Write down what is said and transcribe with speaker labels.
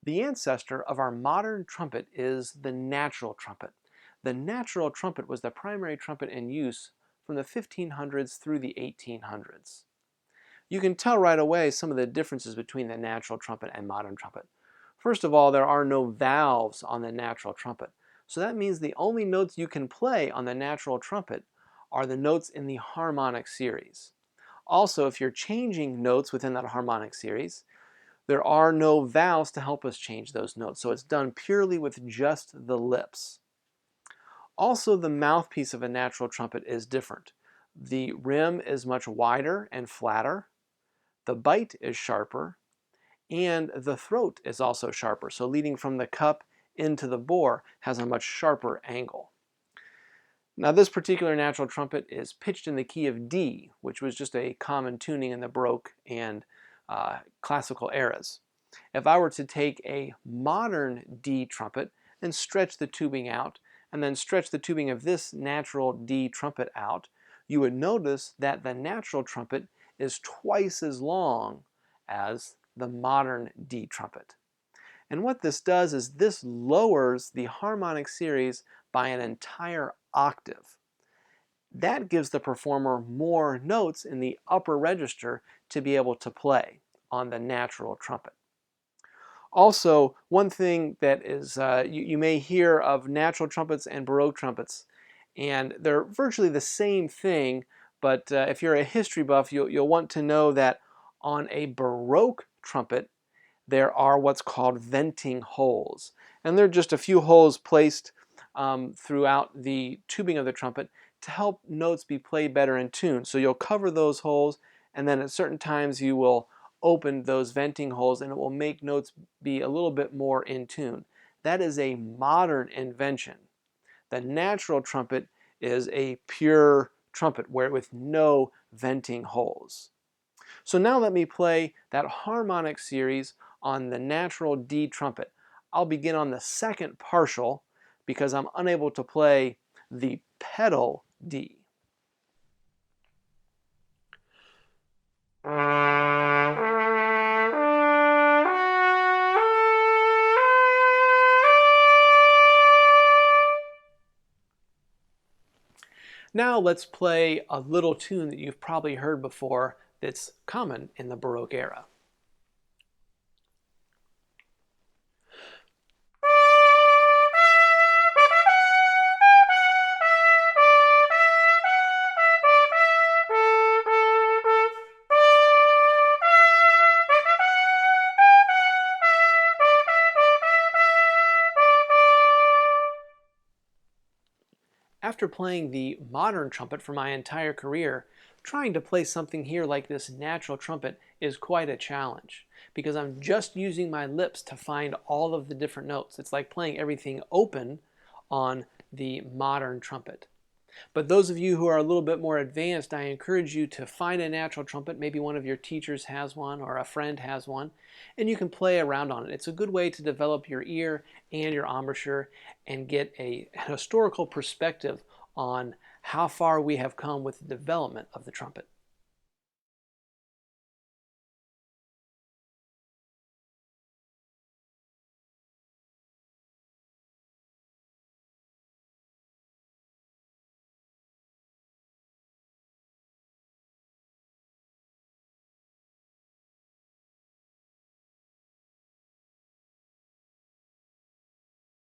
Speaker 1: The ancestor of our modern trumpet is the natural trumpet. The natural trumpet was the primary trumpet in use from the 1500s through the 1800s. You can tell right away some of the differences between the natural trumpet and modern trumpet. First of all, there are no valves on the natural trumpet. So that means the only notes you can play on the natural trumpet are the notes in the harmonic series. Also, if you're changing notes within that harmonic series, there are no valves to help us change those notes, so it's done purely with just the lips. Also, the mouthpiece of a natural trumpet is different. The rim is much wider and flatter, the bite is sharper, and the throat is also sharper, so leading from the cup into the bore has a much sharper angle. Now, this particular natural trumpet is pitched in the key of D, which was just a common tuning in the Baroque and classical eras. If I were to take a modern D trumpet and stretch the tubing out, and then stretch the tubing of this natural D trumpet out, you would notice that the natural trumpet is twice as long as the modern D trumpet. And what this does is this lowers the harmonic series by an entire octave. That gives the performer more notes in the upper register to be able to play on the natural trumpet. Also, one thing that is, you may hear of natural trumpets and Baroque trumpets, and they're virtually the same thing, but if you're a history buff, you'll want to know that on a Baroque trumpet, there are what's called venting holes. And they're just a few holes placed throughout the tubing of the trumpet to help notes be played better in tune. So you'll cover those holes, and then at certain times you will open those venting holes, and it will make notes be a little bit more in tune. That is a modern invention. The natural trumpet is a pure trumpet with no venting holes. So now let me play that harmonic series on the natural D trumpet. I'll begin on the second partial because I'm unable to play the pedal D. Now let's play a little tune that you've probably heard before that's common in the Baroque era. After playing the modern trumpet for my entire career, trying to play something here like this natural trumpet is quite a challenge because I'm just using my lips to find all of the different notes. It's like playing everything open on the modern trumpet. But those of you who are a little bit more advanced, I encourage you to find a natural trumpet. Maybe one of your teachers has one or a friend has one, and you can play around on it. It's a good way to develop your ear and your embouchure and get a historical perspective on how far we have come with the development of the trumpet.